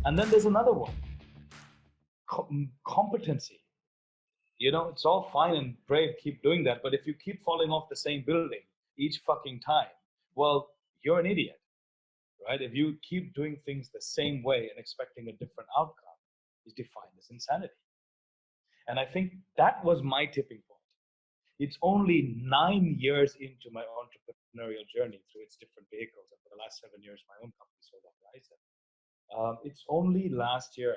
And then there's another one, competency. It's all fine and brave, keep doing that. But if you keep falling off the same building each fucking time, well, you're an idiot, right? If you keep doing things the same way and expecting a different outcome, is defined as insanity. And I think that was my tipping point. It's only 9 years into my entrepreneurial journey through its different vehicles. And for the last 7 years, my own company sold up Horizon. It's only last year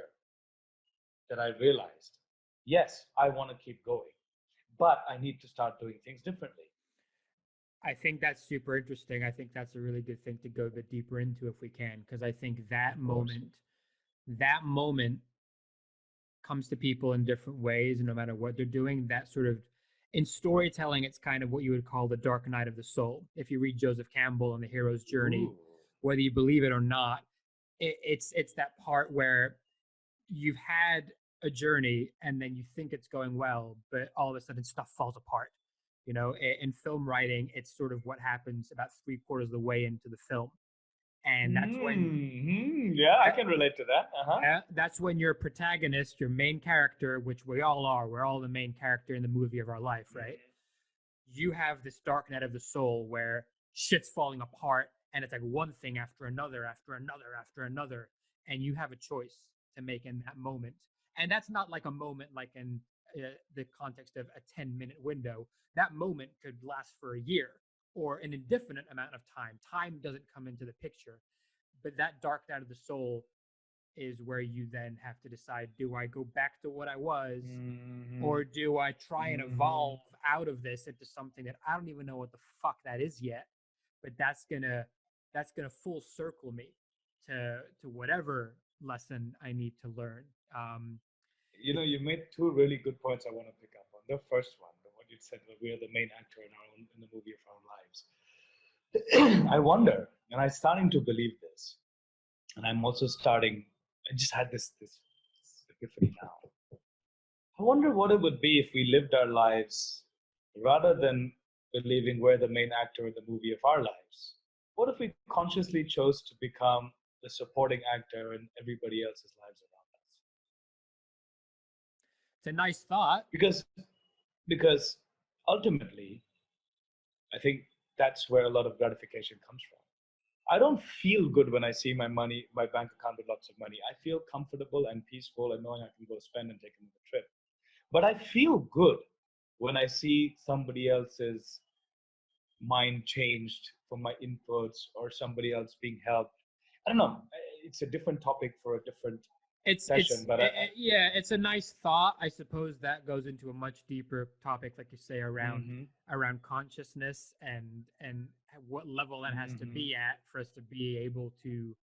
that I realized, yes, I want to keep going, but I need to start doing things differently. I think that's super interesting. I think that's a really good thing to go a bit deeper into if we can, because I think that moment comes to people in different ways, and no matter what they're doing, that sort of in storytelling, it's kind of what you would call the dark night of the soul. If you read Joseph Campbell and the hero's journey, Ooh. whether you believe it or not, it's that part where you've had a journey and then you think it's going well, but all of a sudden stuff falls apart. In film writing, it's sort of what happens about 3/4 of the way into the film. And that's when yeah, I can relate to that. That's when your protagonist, your main character, which we all are, we're all the main character in the movie of our life, right? You have this dark night of the soul where shit's falling apart, and it's like one thing after another, after another, after another, and you have a choice to make in that moment. And that's not like a moment like in the context of a 10-minute window. That moment could last for a year or an indefinite amount of time. Time doesn't come into the picture. But that dark night of the soul is where you then have to decide, do I go back to what I was, or do I try and evolve out of this into something that I don't even know what the fuck that is yet, but that's gonna full circle me to whatever lesson I need to learn. You made two really good points I want to pick up on. The first one, the one you said that we are the main actor in the movie of our lives. I wonder, and I'm starting to believe this, and I'm also starting. I just had this epiphany now. I wonder what it would be if we lived our lives rather than believing we're the main actor in the movie of our lives. What if we consciously chose to become the supporting actor in everybody else's lives around us? It's a nice thought. Because ultimately, I think that's where a lot of gratification comes from. I don't feel good when I see my bank account with lots of money. I feel comfortable and peaceful and knowing I can go spend and take another trip. But I feel good when I see somebody else's mind changed from my inputs or somebody else being helped. I don't know. It's a different topic for a different session. It's a nice thought. I suppose that goes into a much deeper topic, like you say, around consciousness and what level that has to be at for us to be able to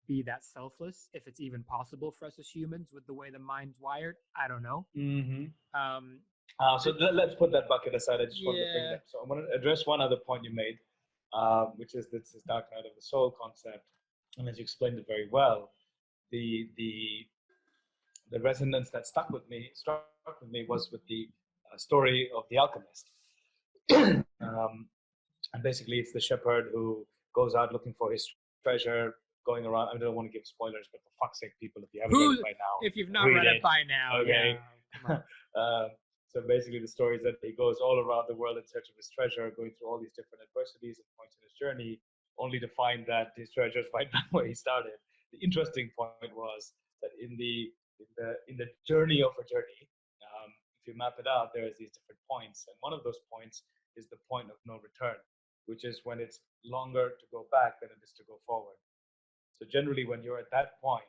be that selfless, if it's even possible for us as humans with the way the mind's wired. I don't know. So let's put that bucket aside. I just wanted to bring that. So I want to address one other point you made, which is this dark night of the soul concept. And as you explained it very well, the resonance that struck with me was with the story of the alchemist. And basically, it's the shepherd who goes out looking for his treasure, going around. I don't want to give spoilers, but for fuck's sake, people, if you haven't read it by now, if you've not read it by now, okay. So basically, the story is that he goes all around the world in search of his treasure, going through all these different adversities and points in his journey, only to find that his treasure is right back where he started. The interesting point was that in the journey of a journey, if you map it out, there's these different points, and one of those points is the point of no return, which is when it's longer to go back than it is to go forward. So generally, when you're at that point,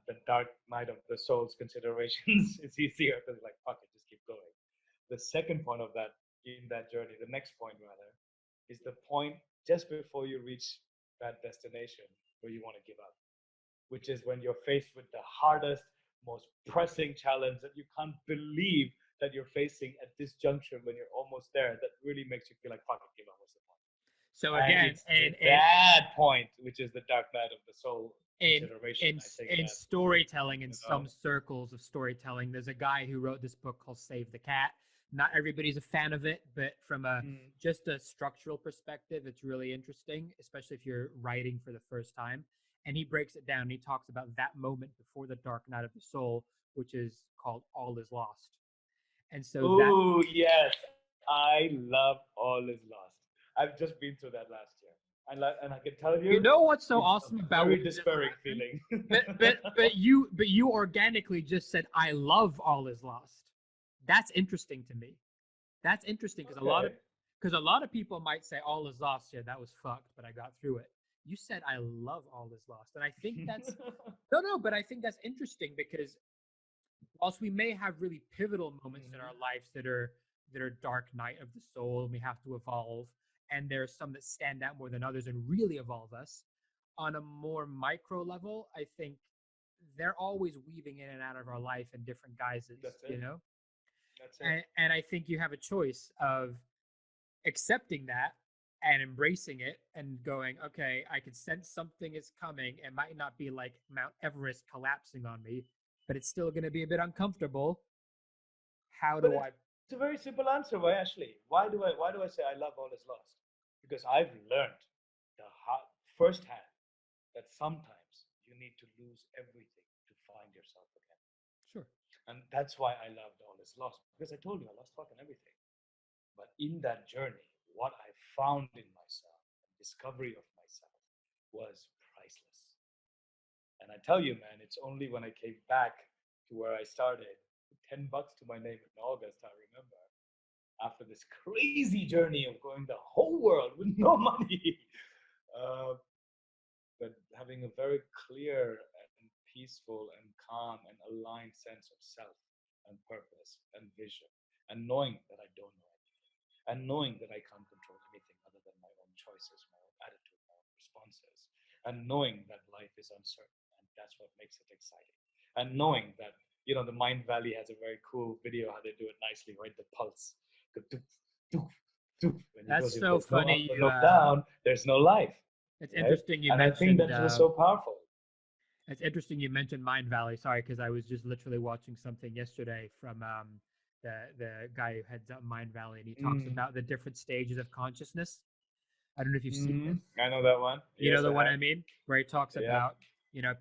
the dark night of the soul's considerations is easier to like, fuck it, just keep going. The second point of that in that journey, the next point rather, is the point just before you reach that destination where you want to give up, which is when you're faced with the hardest, most pressing challenge that you can't believe that you're facing at this juncture when you're almost there. That really makes you feel like, fuck it, give up, what's the point? So again, and that point, which is the dark night of the soul consideration. In storytelling, in some circles of storytelling, there's a guy who wrote this book called Save the Cat. Not everybody's a fan of it, but from a Mm. just a structural perspective, it's really interesting, especially if you're writing for the first time. And he breaks it down. He talks about that moment before the dark night of the soul, which is called All Is Lost. And so that Oh yes, I love All Is Lost. I've just been through that last year, and I can tell you, you know what's so it's a awesome about very what just despairing happened? feeling. But you organically just said I love All Is Lost. That's interesting to me. That's interesting because Okay. a lot of people might say All Is Lost. Yeah, that was fucked, but I got through it. You said I love All Is Lost, and I think that's no, but I think that's interesting because whilst we may have really pivotal moments in our Mhm. lives that are dark night of the soul and we have to evolve, and there are some that stand out more than others and really evolve us on a more micro level, I think they're always weaving in and out of our life in different guises, That's it. That's it. and I think you have a choice of accepting that and embracing it and going, okay, I can sense something is coming. It might not be like Mount Everest collapsing on me, but it's still going to be a bit uncomfortable. How But do it's I? a very simple answer. Why, Ashley? Why do I say I love All Is Lost? Because I've learned the firsthand that sometimes you need to lose everything to find yourself again. Sure. And that's why I loved All Is Lost, because I told you I lost fucking everything. But in that journey, what I found in myself, the discovery of myself, was priceless. And I tell you, man, it's only when I came back to where I started, $10 to my name in August, I remember, after this crazy journey of going the whole world with no money, uh, but having a very clear and peaceful and calm and aligned sense of self and purpose and vision, and knowing that I don't know anything, and knowing that I can't control anything other than my own choices, my own attitude, my own responses, and knowing that life is uncertain, and that's what makes it exciting, and knowing that the Mind Valley has a very cool video how they do it nicely, right? The pulse, the doof, doof, doof. When he That's goes, if so there's no funny. up or no down, there's no life, It's right? interesting you And I think mentioned. that was so powerful. It's interesting you mentioned Mind Valley. Sorry, because I was just literally watching something yesterday from the guy who heads up Mind Valley, and he talks Mm. about the different stages of consciousness. I don't know if you've seen Mm-hmm. this. I know that one. You know Yes, the I one have. I mean, where he talks Yeah. about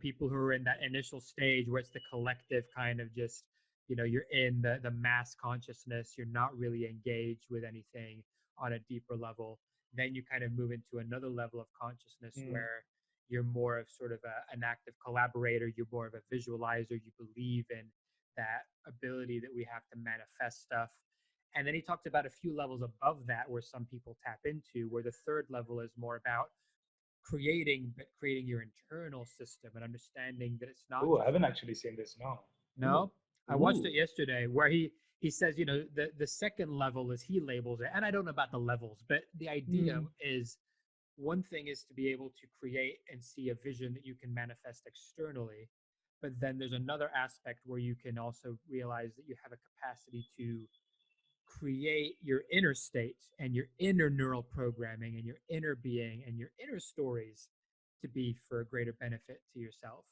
people who are in that initial stage where it's the collective kind of just you're in the mass consciousness, you're not really engaged with anything on a deeper level. Then you kind of move into another level of consciousness Mm. where you're more of sort of an active collaborator, you're more of a visualizer, you believe in that ability that we have to manifest stuff. And then he talked about a few levels above that where some people tap into, where the third level is more about creating your internal system and understanding that it's not Oh, I just haven't actually seen this. No. Ooh. no. I watched it Ooh. yesterday where he says, the second level, as he labels it, and I don't know about the levels, but the idea Mm. is one thing is to be able to create and see a vision that you can manifest externally, but then there's another aspect where you can also realize that you have a capacity to create your inner state and your inner neural programming and your inner being and your inner stories to be for a greater benefit to yourself.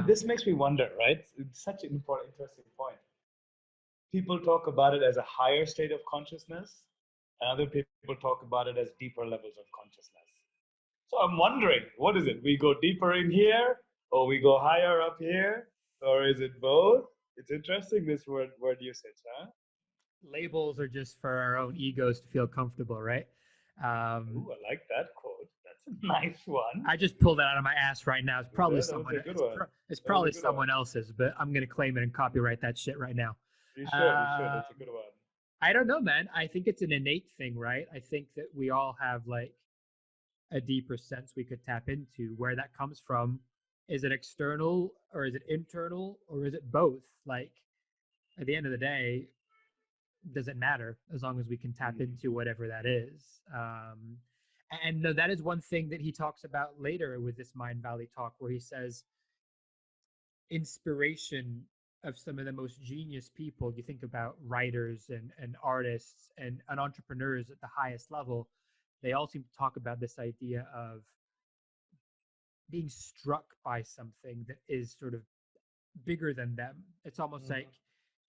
This makes me wonder, right? It's such an important, interesting point. People talk about it as a higher state of consciousness, and other people talk about it as deeper levels of consciousness. So I'm wondering, what is it? We go deeper in here, or we go higher up here, or is it both? It's interesting this word usage, huh? Labels are just for our own egos to feel comfortable, right? Um, Ooh, I like that quote. That's a nice one. I just pulled that out of my ass right now. It's probably That was a good one. it's That was a probably good one. someone else's, but I'm gonna claim it and copyright that shit right now. You should. You should. It's a Um, good one. I don't know, man. I think it's an innate thing, right? I think that we all have like a deeper sense we could tap into. Where that comes from, is it external or is it internal or is it both? Like at the end of the day, does it matter as long as we can tap Mm. into whatever that is? And no, that is one thing that he talks about later with this Mind Valley talk, where he says inspiration of some of the most genius people. You think about writers and artists and entrepreneurs at the highest level, they all seem to talk about this idea of being struck by something that is sort of bigger than them. It's almost like Mhm.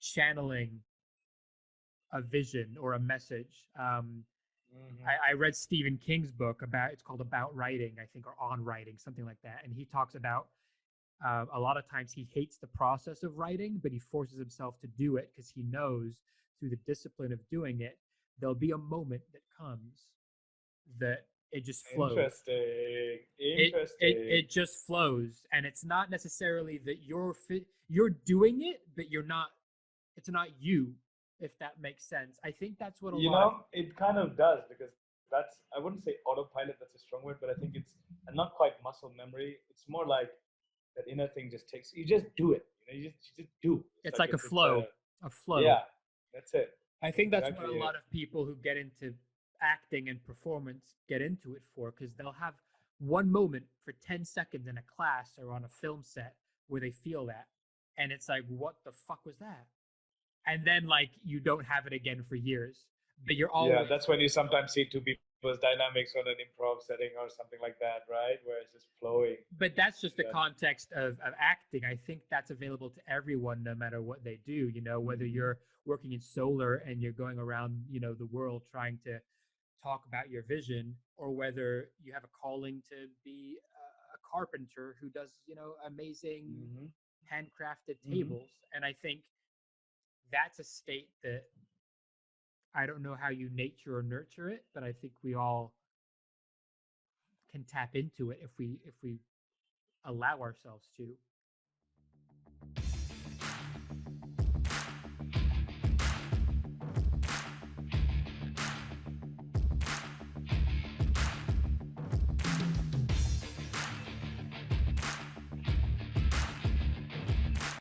channeling a vision or a message. Hmm. I read Stephen King's book about it's called About Writing, I think, or On Writing, something like that, and he talks about a lot of times he hates the process of writing, but he forces himself to do it because he knows through the discipline of doing it, there'll be a moment that comes that it just flows. Interesting. It Interesting. just flows, and it's not necessarily that you're doing it, but you're not. It's not you, if that makes sense. I think that's what a You lot of know, it kind of does because that's, I wouldn't say autopilot, that's a strong word, but I think it's, and not quite muscle memory. It's more like that inner thing just takes, you just do it. You just do. It's it's like like a it's a, flow, a flow. yeah, that's it. I That's think that's what exactly a it. lot of people who get into acting and performance get into it for because they'll have one moment for 10 seconds in a class or on a film set where they feel that. And it's like, what the fuck was that? And then, like, you don't have it again for years, but you're Yeah, always. that's when you sometimes see two people's dynamics on an improv setting or something like that, right? Where it's just flowing. But that's just the Yeah. context of acting. I think that's available to everyone no matter what they do, whether Hmm. you're working in solar and you're going around, the world trying to talk about your vision, or whether you have a calling to be a carpenter who does, amazing Hmm. handcrafted Hmm. tables. And I think that's a state that I don't know how you nature or nurture it, but I think we all can tap into it if we allow ourselves to.